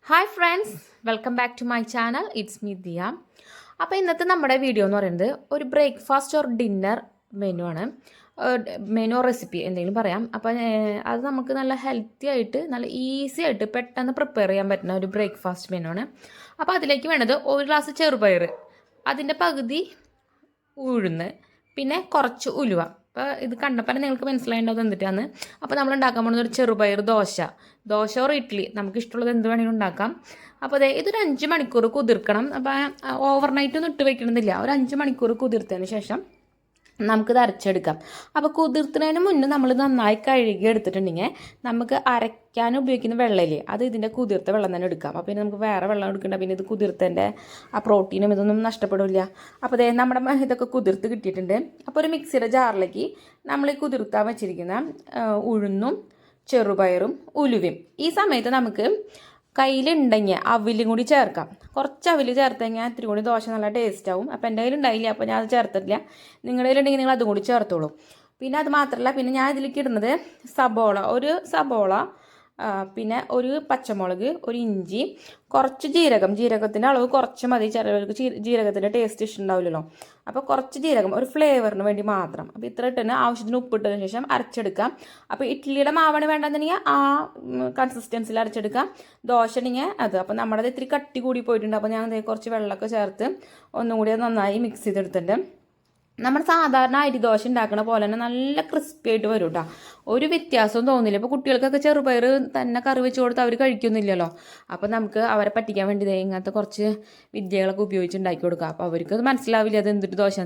Hi friends, welcome back to my channel. It's me Diya. അപ്പോൾ ഇന്നത്തെ നമ്മുടെ വീഡിയോ എന്ന് പറയുന്നത് ഒരു ബ്രേക്ക്ഫാസ്റ്റ് ഓർ ഡിന്നർ മെനു ആണ്. മെനു റെസിപ്പി എന്തെങ്കിലും പറയാം. അപ്പോൾ അത് നമുക്ക് നല്ല ഹെൽത്തി ആയിട്ട് നല്ല ഈസി ആയിട്ട് പെട്ടെന്ന് പ്രിപ്പയർ ചെയ്യാൻ പറ്റുന്ന ഒരു ബ്രേക്ക്ഫാസ്റ്റ് മെനു ആണ്. അപ്പോൾ അതിലേക്ക് വേണ്ടത് ഒരു ഗ്ലാസ് ചെറുപയർ, അതിൻ്റെ പകുതി ഉഴുന്ന്, പിന്നെ കുറച്ച് ഉലുവ. അപ്പോൾ ഇത് കണ്ടപ്പോൾ നിങ്ങൾക്ക് മനസ്സിലായേണ്ടത് എന്തിട്ടാണ്. അപ്പോൾ നമ്മൾ ഉണ്ടാക്കാൻ പോകുന്നത് ഒരു ചെറുപയർ ദോശ ഓർ ഇഡ്ഡലി, നമുക്ക് ഇഷ്ടമുള്ളത് എന്ത് വേണമെങ്കിലും ഉണ്ടാക്കാം. അപ്പോൾ അതെ, ഇതൊരു 5 മണിക്കൂർ കുതിർക്കണം. അപ്പോൾ ഓവർനൈറ്റ് ഒന്നും ഇട്ട് വെക്കണമെന്നില്ല. ഒരു 5 മണിക്കൂർ കുതിർത്തതിന് ശേഷം നമുക്കിത് അരച്ചെടുക്കാം. അപ്പോൾ കുതിർത്തുന്നതിന് മുന്നേ നമ്മൾ നന്നായി കഴുകി എടുത്തിട്ടുണ്ടെങ്കിൽ നമുക്ക് അരയ്ക്കാൻ ഉപയോഗിക്കുന്ന വെള്ളമില്ലേ, അത് ഇതിൻ്റെ കുതിർത്ത വെള്ളം തന്നെ എടുക്കാം. അപ്പോൾ പിന്നെ നമുക്ക് വേറെ വെള്ളം എടുക്കണ്ട. പിന്നെ ഇത് കുതിർത്തതിൻ്റെ ആ പ്രോട്ടീനും ഇതൊന്നും നഷ്ടപ്പെടില്ല. അപ്പോൾ അതേ നമ്മുടെ ഇതൊക്കെ കുതിർത്ത് കിട്ടിയിട്ടുണ്ട്. അപ്പോൾ ഒരു മിക്സിയുടെ ജാറിലേക്ക് നമ്മൾ ഈ കുതിർത്താൻ വെച്ചിരിക്കുന്ന ഉഴുന്നും ചെറുപയറും ഉലുവയും ഈ സമയത്ത് നമുക്ക് കയ്യിലുണ്ടെങ്കിൽ അവിലും കൂടി ചേർക്കാം. കുറച്ച് അവിൽ ചേർത്ത് കഴിഞ്ഞാൽ ഇത്തിരി കൂടി ദോശ നല്ല ടേസ്റ്റ് ആവും. അപ്പോൾ എൻ്റെ കയ്യിലുണ്ടായില്ല, അപ്പോൾ ഞാൻ അത് ചേർത്തിട്ടില്ല. നിങ്ങളുടെ കയ്യിലുണ്ടെങ്കിൽ നിങ്ങൾ അതും കൂടി ചേർത്തോളൂ. പിന്നെ അത് മാത്രമല്ല, പിന്നെ ഞാൻ ഇതിലേക്ക് ഇടുന്നത് ഒരു സബോള, പിന്നെ ഒരു പച്ചമുളക്, ഒരു ഇഞ്ചി, കുറച്ച് ജീരകത്തിൻ്റെ അളവ് കുറച്ച് മതി. ചിലവർക്ക് ജീരകത്തിൻ്റെ ടേസ്റ്റ് ഇഷ്ടമുണ്ടാവില്ലല്ലോ. അപ്പോൾ കുറച്ച് ജീരകം ഒരു ഫ്ലേവറിന് വേണ്ടി മാത്രം. അപ്പോൾ ഇത്ര ഇട്ടതിന് ആവശ്യത്തിന് ഉപ്പിട്ടതിന് ശേഷം അരച്ചെടുക്കാം. അപ്പോൾ ഇഡ്ഡലിയുടെ മാവാണ് വേണ്ടതെന്നുണ്ടെങ്കിൽ ആ കൺസിസ്റ്റൻസിൽ അരച്ചെടുക്കാം. ദോശ ഉണ്ടെങ്കിൽ അത്. അപ്പോൾ നമ്മുടെ ഇത്തിരി കട്ടി കൂടി പോയിട്ടുണ്ട്. അപ്പോൾ ഞാൻ കുറച്ച് വെള്ളമൊക്കെ ചേർത്ത് ഒന്നും കൂടി നന്നായി മിക്സ് ചെയ്തെടുത്തിട്ടുണ്ട്. നമ്മൾ സാധാരണ അരിദോശ ഉണ്ടാക്കുന്ന പോലെ തന്നെ നല്ല ക്രിസ്പി ആയിട്ട് വരും കേട്ടോ. ഒരു വ്യത്യാസവും തോന്നില്ല. ഇപ്പോൾ കുട്ടികൾക്കൊക്കെ ചെറുപയർ തന്നെ കറി വെച്ച് കൊടുത്ത് അവർ കഴിക്കുന്നില്ലല്ലോ. അപ്പോൾ നമുക്ക് അവരെ പറ്റിക്കാൻ വേണ്ടി ഇങ്ങനത്തെ കുറച്ച് വിദ്യകളൊക്കെ ഉപയോഗിച്ച് ഉണ്ടാക്കി കൊടുക്കുക. അപ്പോൾ അവർക്ക് അത് മനസ്സിലാവില്ല അത് എന്തിട്ട് ദോശ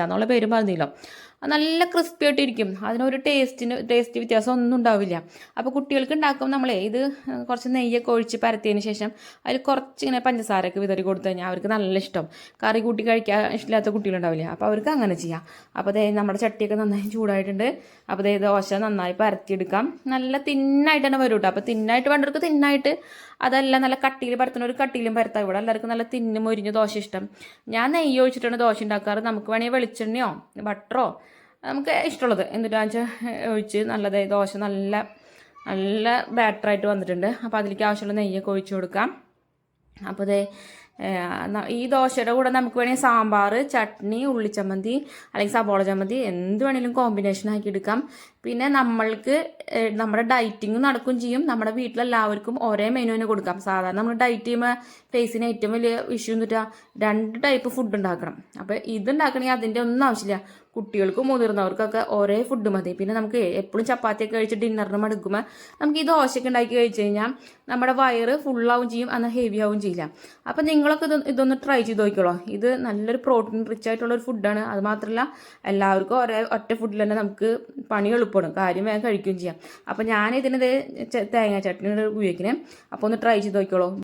എന്നുള്ള പേരും പറഞ്ഞില്ലോ. നല്ല ക്രിസ്പി ആയിട്ടിരിക്കും. അതിനൊരു ടേസ്റ്റ് വ്യത്യാസം ഒന്നും ഉണ്ടാവില്ല. അപ്പോൾ കുട്ടികൾക്ക് ഉണ്ടാക്കുമ്പോൾ നമ്മളെ ഇത് കുറച്ച് നെയ്യൊക്കെ ഒഴിച്ച് പരത്തിയതിന് ശേഷം അതിൽ കുറച്ച് ഇങ്ങനെ പഞ്ചസാരയൊക്കെ വിതറി കൊടുത്തു കഴിഞ്ഞാൽ അവർക്ക് നല്ല ഇഷ്ടം. കറി കൂട്ടി കഴിക്കാൻ ഇഷ്ടമില്ലാത്ത കുട്ടികളുണ്ടാവില്ല. അപ്പോൾ അവർക്ക് അങ്ങനെ ചെയ്യാം. അപ്പോൾ അതേ നമ്മുടെ ചട്ടിയൊക്കെ നന്നായി ചൂടായിട്ടുണ്ട്. അപ്പോൾ അതേ ദോശ നന്നായി പരത്തിയെടുക്കാം. നല്ല തിന്നായിട്ട് തന്നെ വരും കേട്ടോ. അപ്പോൾ തിന്നായിട്ട് വേണ്ടവർക്ക് തിന്നായിട്ട്, അതല്ല നല്ല കട്ടിയിൽ പരത്തുന്ന ഒരു കട്ടിയിലും പരത്താം. ഇവിടെ എല്ലാവർക്കും നല്ല തിന്നും മൊരിഞ്ഞ ദോശ ഇഷ്ടം. ഞാൻ നെയ്യ് ഒഴിച്ചിട്ടാണ് ദോശ ഉണ്ടാക്കാറ്. നമുക്ക് വേണമെങ്കിൽ വെളിച്ചെണ്ണയോ ബട്ടറോ നമുക്ക് ഇഷ്ടമുള്ളത് എന്നിട്ടാണെന്ന് വെച്ചാൽ ഒഴിച്ച് നല്ലതായി ദോശ നല്ല ബാറ്ററായിട്ട് വന്നിട്ടുണ്ട്. അപ്പോൾ അതിലേക്ക് ആവശ്യമുള്ള നെയ്യൊക്കെ ഒഴിച്ച് കൊടുക്കാം. അപ്പോൾ അതേ ഈ ദോശയുടെ കൂടെ നമുക്ക് വേണമെങ്കിൽ സാമ്പാർ, ചട്നി, ഉള്ളിച്ചമ്മന്തി അല്ലെങ്കിൽ സബോള ചമ്മന്തി എന്ത് വേണമെങ്കിലും കോമ്പിനേഷൻ ആക്കി എടുക്കാം. പിന്നെ നമ്മൾക്ക് നമ്മുടെ ഡയറ്റിങ്ങും നടക്കുകയും ചെയ്യും. നമ്മുടെ വീട്ടിലെല്ലാവർക്കും ഒരേ മെനുവിന് കൊടുക്കാം. സാധാരണ നമ്മൾ ഡയറ്റ് ചെയ്യുമ്പോൾ ഫേസിന് ഏറ്റവും വലിയ ഇഷ്യൂ എന്ന് വെച്ചാൽ 2 ടൈപ്പ് ഫുഡ് ഉണ്ടാക്കണം. അപ്പോൾ ഇതുണ്ടാക്കണമെങ്കിൽ അതിൻ്റെ ഒന്നും ആവശ്യമില്ല. കുട്ടികൾക്കും മുതിർന്നവർക്കൊക്കെ ഒരേ ഫുഡ് മതി. പിന്നെ നമുക്ക് എപ്പോഴും ചപ്പാത്തിയൊക്കെ കഴിച്ച് ഡിന്നറിന് മടുക്കുമ്പോൾ നമുക്ക് ഈ ദോശയൊക്കെ ഉണ്ടാക്കി കഴിച്ച് കഴിഞ്ഞാൽ നമ്മുടെ വയറ് ഫുള്ളാവും ചെയ്യും, എന്നാൽ ഹെവി ആവും ചെയ്യില്ല. അപ്പം നിങ്ങളൊക്കെ ഇതൊന്ന് ട്രൈ ചെയ്ത് നോക്കിക്കോളൂ. ഇത് നല്ലൊരു പ്രോട്ടീൻ റിച്ച് ആയിട്ടുള്ളൊരു ഫുഡാണ്. അത് മാത്രമല്ല എല്ലാവർക്കും ഒറ്റ ഫുഡിൽ തന്നെ നമുക്ക് പണി എളുപ്പമാണ്, കാര്യം വേഗം കഴിക്കുകയും ചെയ്യാം. അപ്പം ഞാനിതിനത് തേങ്ങ ചട്നി ഉപയോഗിക്കുന്നത്. അപ്പോൾ ഒന്ന് ട്രൈ ചെയ്ത് നോക്കിക്കോളൂ.